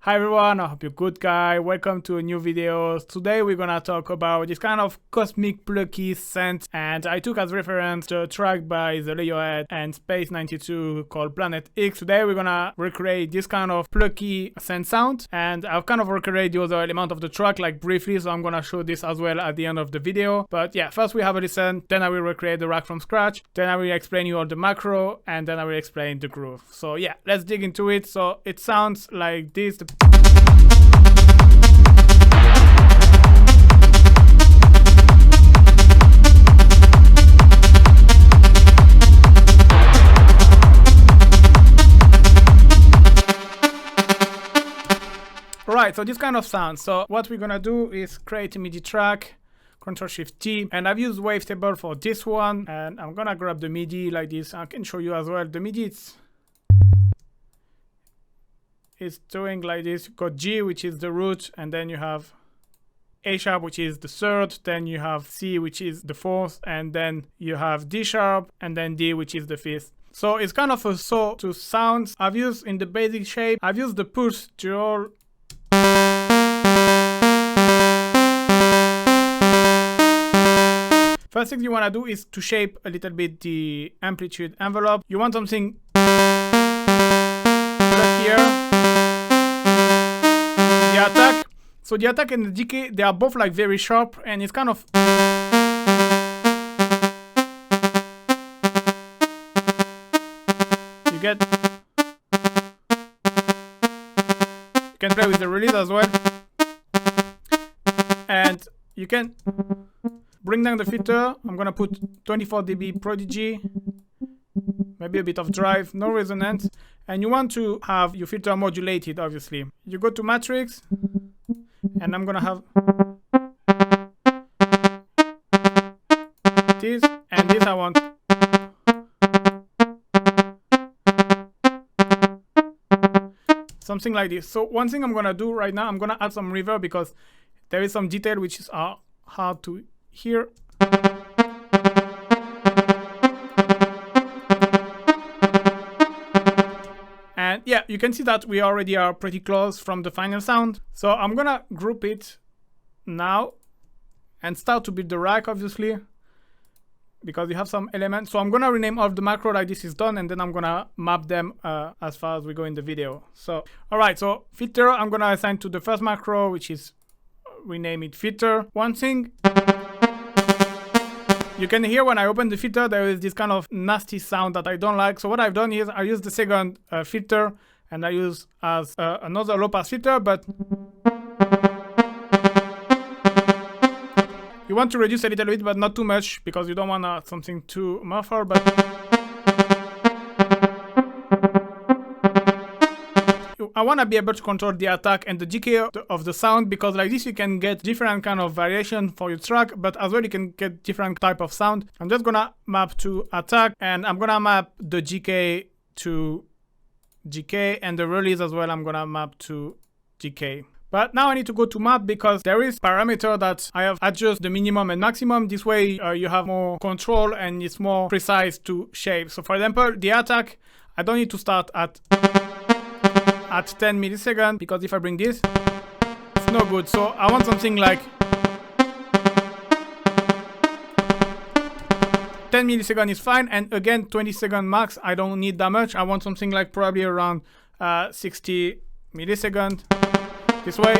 Hi everyone, I hope you're good guy. Welcome to a new video. Today we're gonna talk about this kind of cosmic plucky synth, and I took as reference the track by the Leohead and Space 92 called Planet X. Today we're gonna recreate this kind of plucky synth sound, and I've kind of recreated the other element of the track like briefly, so I'm gonna show this as well at the end of the video. But yeah, first we have a listen, then I will recreate the rack from scratch, then I will explain you all the macro, and then I will explain the groove. So yeah, let's dig into it. So it sounds like this. Right, so this kind of sound. So what we're gonna do is create a MIDI track, Ctrl+Shift+T, and I've used Wavetable for this one, and I'm gonna grab the MIDI like this. I can show you as well. The MIDI it's doing like this. You've got G, which is the root, and then you have A sharp, which is the third, then you have C, which is the fourth, and then you have D sharp, and then D, which is the fifth. So it's kind of a saw to sounds. I've used in the basic shape, I've used the push to roll. First thing you want to do is to shape a little bit the amplitude envelope. You want something here. The attack. So the attack and the decay, they are both like very sharp, and it's kind of you can play with the release as well, and you can bring down the filter. I'm gonna put 24 dB Prodigy, maybe a bit of drive, no resonance, and you want to have your filter modulated. Obviously, you go to matrix, and I'm gonna have this and this. I want something like this. So one thing I'm gonna do right now, I'm gonna add some reverb because there is some detail which is hard to hear. And yeah, you can see that we already are pretty close from the final sound. So I'm gonna group it now and start to build the rack, obviously, because you have some elements. So I'm gonna rename all the macro like this is done, and then I'm gonna map them as far as we go in the video. So all right, so filter, I'm gonna assign to the first macro, which is rename it filter. One thing you can hear when I open the filter, there is this kind of nasty sound that I don't like. So what I've done is I use the second filter, and I use as another low pass filter, but you want to reduce a little bit, but not too much, because you don't want something too muffled. But I want to be able to control the attack and the decay of the sound, because like this you can get different kind of variation for your track, but as well you can get different type of sound. I'm just gonna map to attack, and I'm gonna map the GK to GK, and the release as well I'm gonna map to GK. But now I need to go to map, because there is parameter that I have adjust the minimum and maximum. This way you have more control and it's more precise to shape. So for example, the attack, I don't need to start at 10 milliseconds, because if I bring this, it's no good. So I want something like 10 milliseconds is fine, and again 20 second max. I don't need that much. I want something like probably around 60 milliseconds. This way.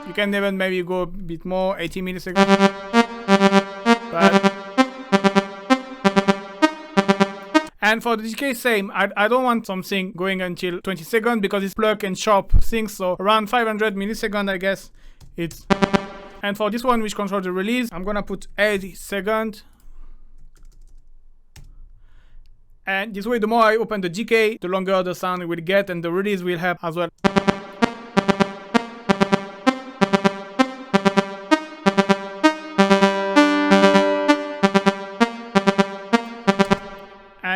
You can even maybe go a bit more, 80 milliseconds. But and for the decay, same. I don't want something going until 20 seconds, because it's Pluck and sharp things. So around 500 milliseconds, I guess it's. And for this one, which controls the release, I'm gonna put 80 seconds. And this way, the more I open the decay, the longer the sound will get, and the release will help as well.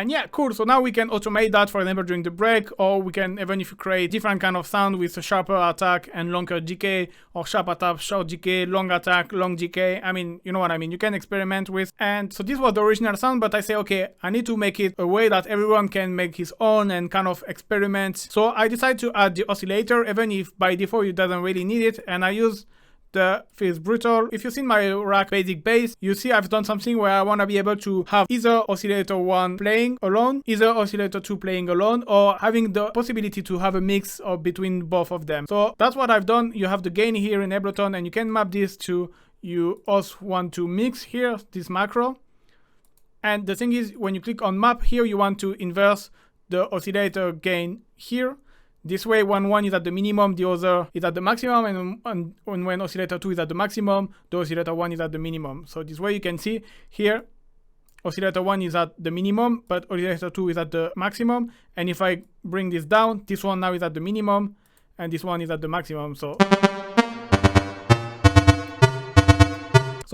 And yeah, cool. So now we can automate that, for example, during the break, or we can, even if you create different kind of sound with a sharper attack and longer decay, or sharp attack, short decay, long attack, long decay. I mean, you know what I mean. You can experiment with. And so this was the original sound, but I say, okay, I need to make it a way that everyone can make his own and kind of experiment. So I decided to add the oscillator, even if by default it doesn't really need it. And I use the Fizz Brutal. If you've seen my rack basic bass, you see I've done something where I want to be able to have either oscillator 1 playing alone, either oscillator 2 playing alone, or having the possibility to have a mix of between both of them. So that's what I've done. You have the gain here in Ableton, and you can map this to, you also want to mix here, this macro. And the thing is, when you click on map here, you want to inverse the oscillator gain here. This way, when one is at the minimum, the other is at the maximum, and when oscillator 2 is at the maximum, the oscillator 1 is at the minimum. So this way you can see here, oscillator 1 is at the minimum, but oscillator 2 is at the maximum. And if I bring this down, this one now is at the minimum, and this one is at the maximum. So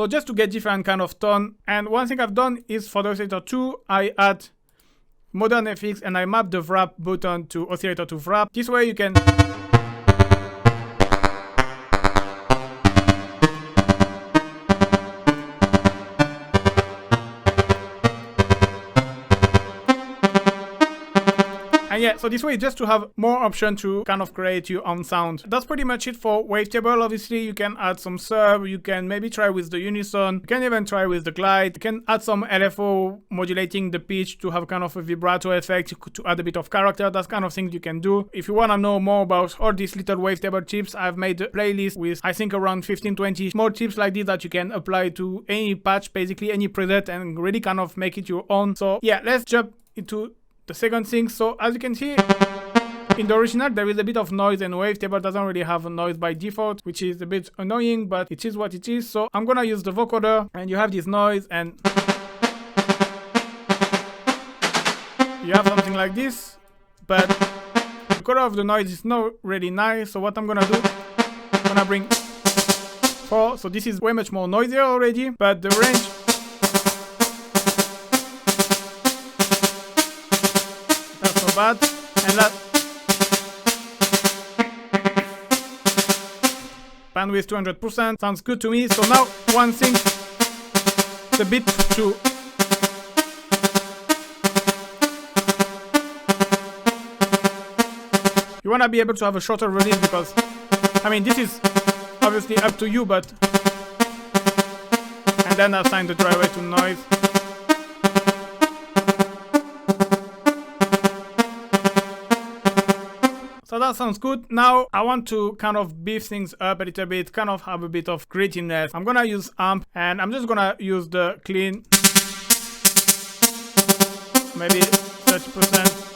just to get different kind of tone. And one thing I've done is for the oscillator 2, I add modern FX and I map the wrap button to oscillator to wrap. This way you can and yeah, so this way just to have more option to kind of create your own sound. That's pretty much it for wavetable. Obviously you can add some sub, you can maybe try with the unison, you can even try with the glide, you can add some LFO modulating the pitch to have kind of a vibrato effect, to add a bit of character. That's kind of things you can do. If you want to know more about all these little wavetable tips, I've made a playlist with I think around 15-20 small tips like this that you can apply to any patch, basically any preset, and really kind of make it your own. So yeah, let's jump into the second thing. So as you can see in the original, there is a bit of noise, and wavetable doesn't really have a noise by default, which is a bit annoying, but it is what it is. So I'm gonna use the vocoder, and you have this noise, and you have something like this, but the color of the noise is not really nice. So what I'm gonna do, I'm gonna bring 4. So this is way much more noisier already, but the range, bad, and that bandwidth 200% sounds good to me. So now one thing, the bit to you want to be able to have a shorter release, because I mean this is obviously up to you, but and then assign the driver to noise. So that sounds good. Now I want to kind of beef things up a little bit, kind of have a bit of grittiness. I'm gonna use amp, and I'm just gonna use the clean, maybe 30%.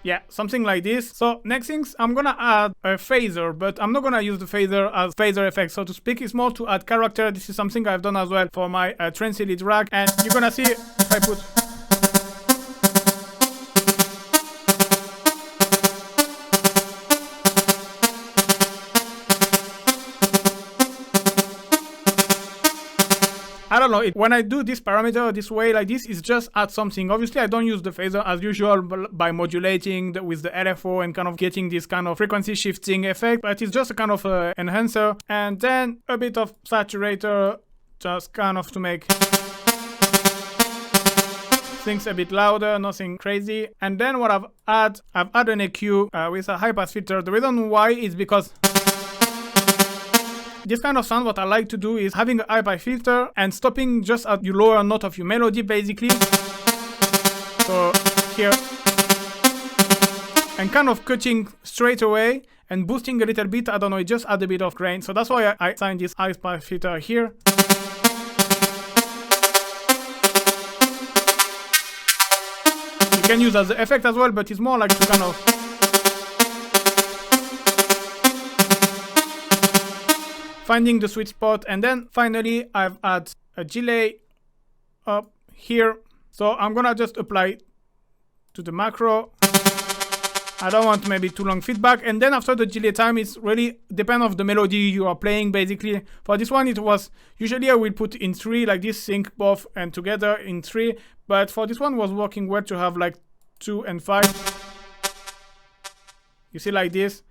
Yeah, something like this. So next things, I'm gonna add a phaser, but I'm not gonna use the phaser as phaser effect, so to speak. It's more to add character. This is something I've done as well for my Trance Elite rack, and you're gonna see if I put I don't know, when I do this parameter this way, like this, is just add something. Obviously, I don't use the phaser as usual by modulating with the LFO and kind of getting this kind of frequency shifting effect, but it's just a kind of enhancer. And then a bit of saturator, just kind of to make things a bit louder, nothing crazy. And then what I've added an EQ with a high pass filter. The reason why is because this kind of sound, what I like to do is having a high pass filter and stopping just at your lower note of your melody, basically. So here, and kind of cutting straight away and boosting a little bit. I don't know, it just add a bit of grain. So that's why I assigned this high pass filter here. You can use as the effect as well, but it's more like to kind of finding the sweet spot. And then finally I've added a delay up here, so I'm gonna just apply to the macro. I don't want maybe too long feedback. And then after the delay time, it's really depend of the melody you are playing basically. For this one, it was usually I will put in 3 like this, sync both and together in 3. But for this one was working well to have like 2 and 5. You see like this.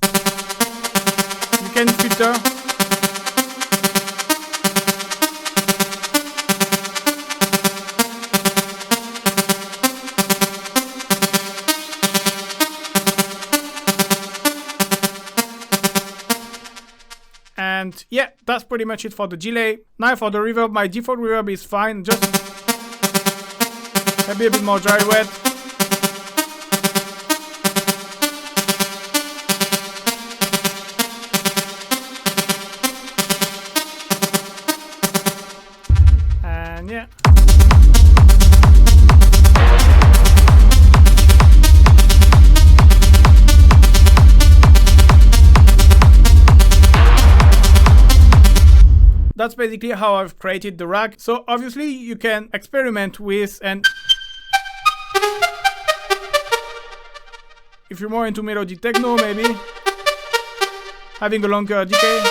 You can filter. And yeah, that's pretty much it for the delay. Now for the reverb, my default reverb is fine, just maybe a bit more dry wet. And yeah. That's basically how I've created the rack. So obviously you can experiment with, and if you're more into melodic techno, maybe having a longer decay.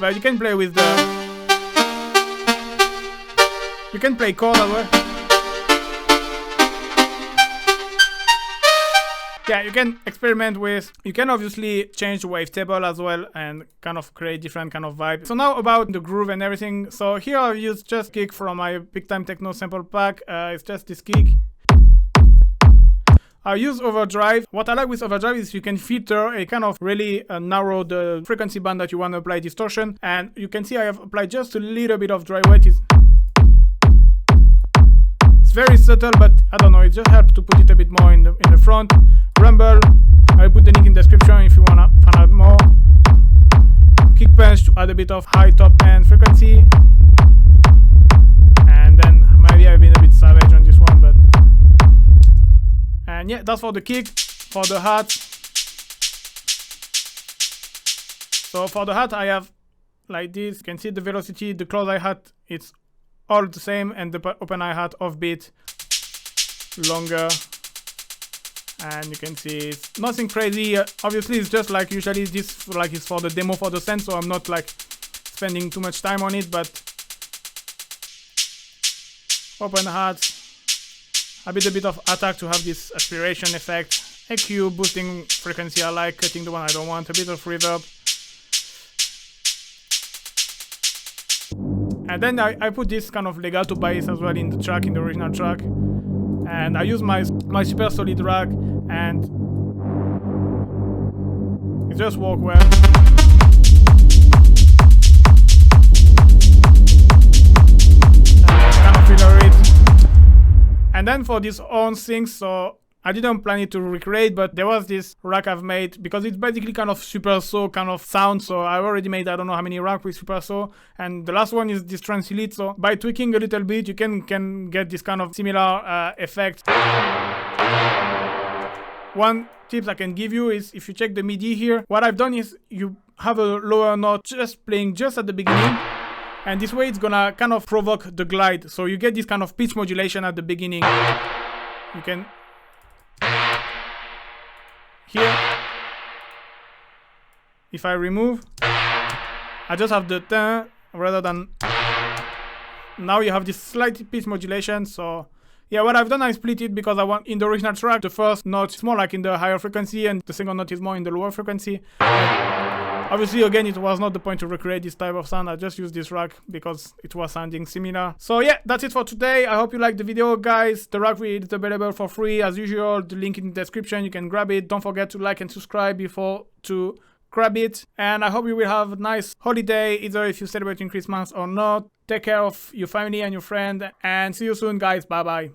But you can play with you can play chord as well. Yeah, you can experiment with, you can obviously change the wavetable as well and kind of create different kind of vibe. So now about the groove and everything. So here I've used just kick from my Big Time Techno sample pack. It's just this kick. I use overdrive. What I like with overdrive is you can filter a kind of really narrow the frequency band that you want to apply distortion. And you can see I have applied just a little bit of dry wet. It's very subtle, but I don't know, it just helps to put it a bit more in the front. Rumble, I'll put the link in the description if you wanna find out more. Kick punch to add a bit of high top end frequency. And then maybe I've been a bit savage on this one, but and yeah, that's for the kick. For the hat, so for the hat I have like this. You can see the velocity, the close hi-hat, it's all the same, and the open hi-hat offbeat longer. And you can see it's nothing crazy. Obviously it's just like usually this like is for the demo for the synth, so I'm not like spending too much time on it. But open hat, a bit of attack to have this aspiration effect. EQ, boosting frequency I like, cutting the one I don't want, a bit of reverb. And then I put this kind of legato bass as well in the track, in the original track. And I use my super solid rack, and it just works well. And kind of filter it. And then for this own things, so I didn't plan it to recreate, but there was this rack I've made because it's basically kind of super saw kind of sound. So I already made I don't know how many racks with super saw, and the last one is this trans elite. So by tweaking a little bit, you can get this kind of similar effect. One tip I can give you is if you check the MIDI here, what I've done is you have a lower note just playing just at the beginning, and this way it's gonna kind of provoke the glide. So you get this kind of pitch modulation at the beginning. You can here, if I remove, I just have the turn rather than, now you have this slight pitch modulation. So yeah, what I've done, I split it because I want in the original track the first note is more like in the higher frequency and the second note is more in the lower frequency. Obviously, again, it was not the point to recreate this type of sound. I just used this rack because it was sounding similar. So yeah, that's it for today. I hope you liked the video, guys. The rack is available for free as usual. The link in the description, you can grab it. Don't forget to like and subscribe before to grab it. And I hope you will have a nice holiday, either if you're celebrating Christmas or not. Take care of your family and your friend, and see you soon, guys. Bye bye.